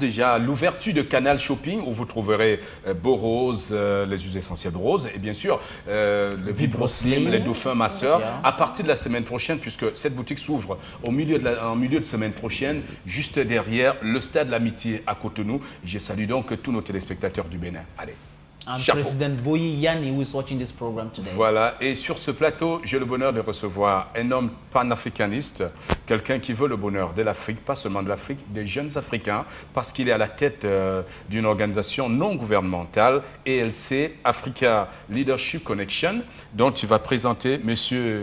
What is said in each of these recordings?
Déjà l'ouverture de Canal Shopping où vous trouverez Beau-Rose, les huiles essentielles de rose et bien sûr le Vibro Slim, les dauphins masseurs à partir de la semaine prochaine puisque cette boutique s'ouvre en milieu de semaine prochaine juste derrière le stade de l'Amitié à Cotonou. Je salue donc tous nos téléspectateurs du Bénin. Allez. I'm President Boyi Yanni who is watching this program today. Voilà, et sur ce plateau, j'ai le bonheur de recevoir un homme panafricaniste, quelqu'un qui veut le bonheur de l'Afrique, pas seulement de l'Afrique, des jeunes Africains, parce qu'il est à la tête d'une organisation non gouvernementale, ELC, Africa Leadership Connection, dont tu vas présenter M.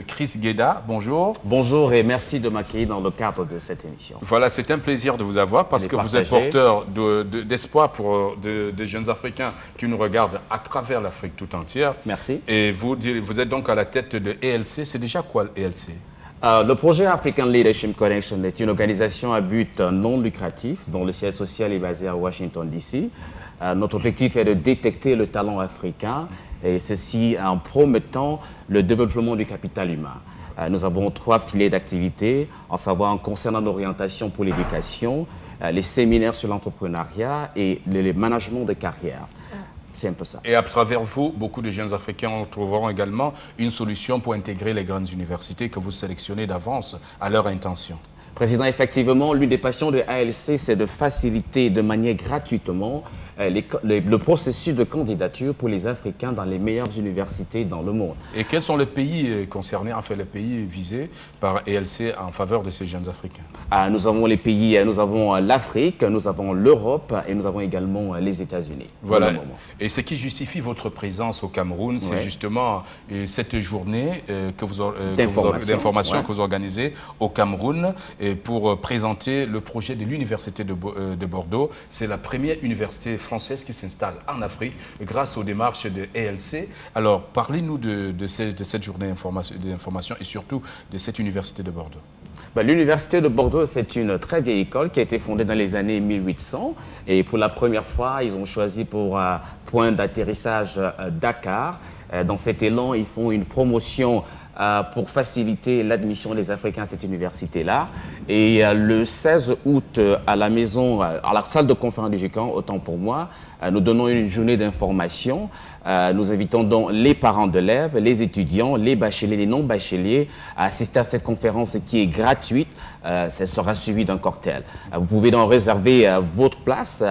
Chris Guéda. Bonjour. Bonjour et merci de m'accueillir dans le cadre de cette émission. Voilà, c'est un plaisir de vous avoir parce que vous êtes porteur d'espoir pour des jeunes Africains qui nous regardent à travers l'Afrique tout entière. Merci. Et vous êtes donc à la tête de ELC. C'est déjà quoi l'ELC? Le projet African Leadership Connection est une organisation à but non lucratif dont le siège social est basé à Washington, D.C. Notre objectif est de détecter le talent africain et ceci en promettant le développement du capital humain. Nous avons 3 filets d'activité, en savoir concernant l'orientation pour l'éducation, les séminaires sur l'entrepreneuriat et le management de carrière. C'est un peu ça. Et à travers vous, beaucoup de jeunes Africains trouveront également une solution pour intégrer les grandes universités que vous sélectionnez d'avance à leur intention. Président, effectivement, l'une des passions de ALC, c'est de faciliter de manière gratuitement le processus de candidature pour les Africains dans les meilleures universités dans le monde. Et quels sont les pays concernés, en fait les pays visés par ELC en faveur de ces jeunes Africains? Nous avons les pays, nous avons l'Afrique, nous avons l'Europe et nous avons également les États-Unis. Voilà. Et ce qui justifie votre présence au Cameroun, c'est justement cette journée d'information que vous organisez au Cameroun pour présenter le projet de l'Université de Bordeaux. C'est la première université française qui s'installe en Afrique grâce aux démarches de ELC. Alors, parlez-nous de cette journée d'information et surtout de cette Université de Bordeaux. L'Université de Bordeaux, c'est une très vieille école qui a été fondée dans les années 1800. Et pour la première fois, ils ont choisi pour point d'atterrissage Dakar. Dans cet élan, ils font une promotion pour faciliter l'admission des Africains à cette université-là. Et le 16 août, à la maison, à la salle de conférence du GICAN, autant pour moi, nous donnons une journée d'information. Nous invitons donc les parents d'élèves, les étudiants, les bacheliers, les non-bacheliers à assister à cette conférence qui est gratuite. Ça sera suivi d'un cocktail. Vous pouvez donc réserver votre place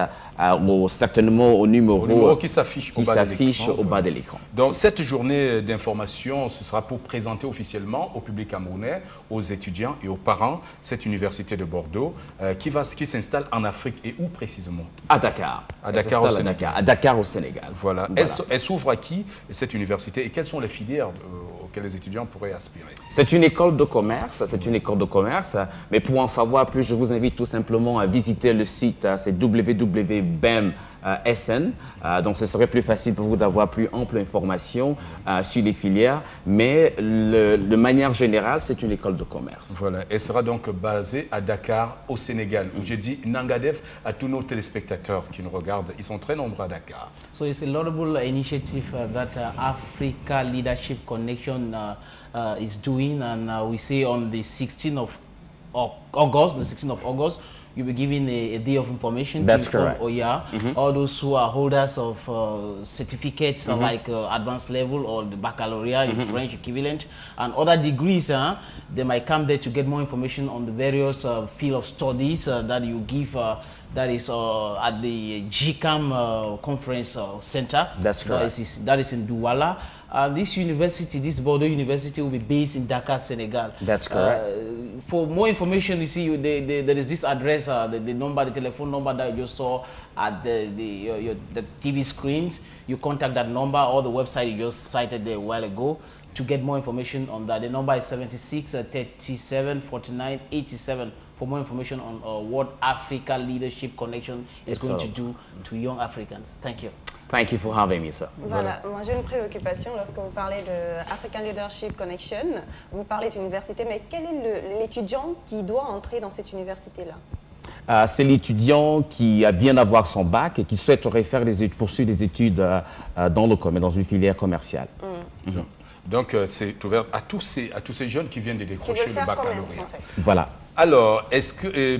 certainement au numéro qui s'affiche au bas de l'écran. Donc cette journée d'information, ce sera pour présenter officiellement au public camerounais, aux étudiants et aux parents cette université de Bordeaux qui s'installe en Afrique et où précisément? À Dakar. À Dakar au Sénégal. À Dakar au Sénégal. Voilà. Elle s'ouvre à qui cette université et quelles sont les filières auxquelles les étudiants pourraient aspirer? C'est une école de commerce, mais pour en savoir plus, je vous invite tout simplement à visiter le site, c'est www.bem.sn. Donc ce serait plus facile pour vous d'avoir plus ample information sur les filières, mais de manière générale, c'est une école de commerce. Voilà, elle sera donc basée à Dakar, au Sénégal, où j'ai dit Nangadef à tous nos téléspectateurs qui nous regardent. Ils sont très nombreux à Dakar. So it's a laudable initiative that Africa Leadership Connection is doing, and we say on the 16th of August, you'll be given a day of information. That's correct. All those who are holders of certificates like advanced level or the baccalaureate in French equivalent and other degrees, they might come there to get more information on the various field of studies that you give. That is at the GCAM Conference Center. That's correct. That is in Douala. This university, this Bordeaux University, will be based in Dakar, Senegal. That's correct. For more information, you see, there is this address, the number, the telephone number that you saw at the TV screens. You contact that number or the website you just cited there a while ago to get more information on that. The number is 76 37 49 87. For more information on what Africa Leadership Connection is going to do to young Africans. Thank you. Thank you for having me, sir. Voilà, moi j'ai une préoccupation lorsque vous parlez de African Leadership Connection. Vous parlez d'université, mais quel est l'étudiant qui doit entrer dans cette université-là? C'est l'étudiant qui vient d'avoir son bac et qui souhaiterait poursuivre des études dans le commerce, dans une filière commerciale. Donc c'est ouvert à tous ces jeunes qui viennent de décrocher le baccalauréat. En fait. Voilà. Alors, est-ce que,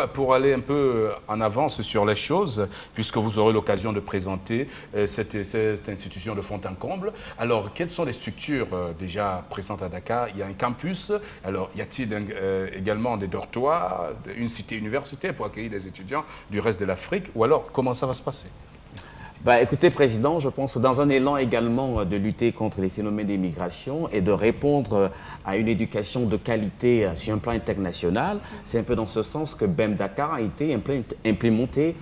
pour aller un peu en avance sur les choses, puisque vous aurez l'occasion de présenter cette institution de fond en comble, alors quelles sont les structures déjà présentes à Dakar? Il y a un campus, alors y a-t-il également des dortoirs, une cité universitaire pour accueillir des étudiants du reste de l'Afrique, ou alors comment ça va se passer? Bah, écoutez, Président, je pense que dans un élan également de lutter contre les phénomènes d'immigration et de répondre à une éducation de qualité sur un plan international, c'est un peu dans ce sens que BEM Dakar a été implémenté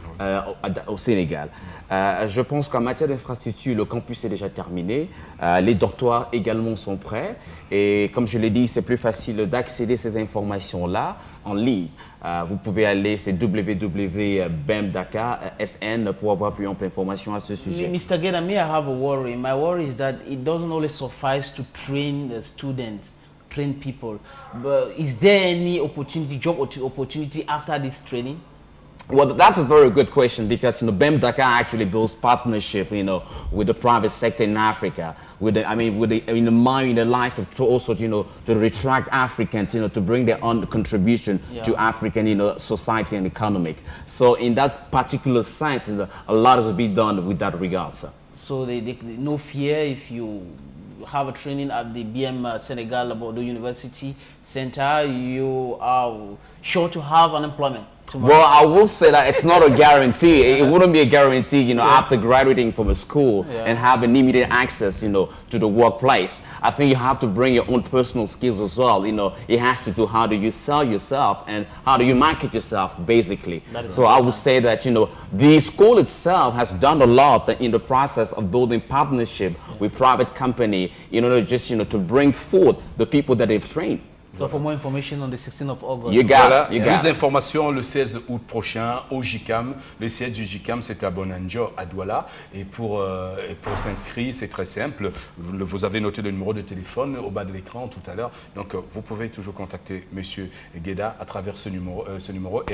au Sénégal. Je pense qu'en matière d'infrastructure, le campus est déjà terminé, les dortoirs également sont prêts et comme je l'ai dit, c'est plus facile d'accéder à ces informations-là en ligne. Vous pouvez aller, c'est www.bemdakar.sn pour avoir plus ample information à ce sujet. Mr. Geda, I have a worry. My worry is that it doesn't only suffice to train the students, train people. But is there any opportunity, job opportunity after this training? Well, that's a very good question because BEM Dakar actually builds partnership, with the private sector in Africa, with the mind, in the light of also, to attract Africans, to bring their own contribution to African, society and economic. So in that particular sense, a lot is to be done with that regard, sir. So no fear if you have a training at the BM Senegal Bordeaux University Center, you are sure to have unemployment. Tomorrow. Well, I will say that it's not a guarantee. It wouldn't be a guarantee, after graduating from a school and having immediate access, to the workplace. I think you have to bring your own personal skills as well. It has to do how do you sell yourself and how do you market yourself, basically. So I would say that, the school itself has done a lot in the process of building partnership with private company in order just, to bring forth the people that they've trained. So for more information on the 16th of August. You got it. Plus d'informations le 16 août prochain au JICAM. Le siège du JICAM, c'est à Bonanjo, à Douala. Et pour s'inscrire, c'est très simple. Vous avez noté le numéro de téléphone au bas de l'écran tout à l'heure. Donc, vous pouvez toujours contacter M. Geda à travers ce numéro et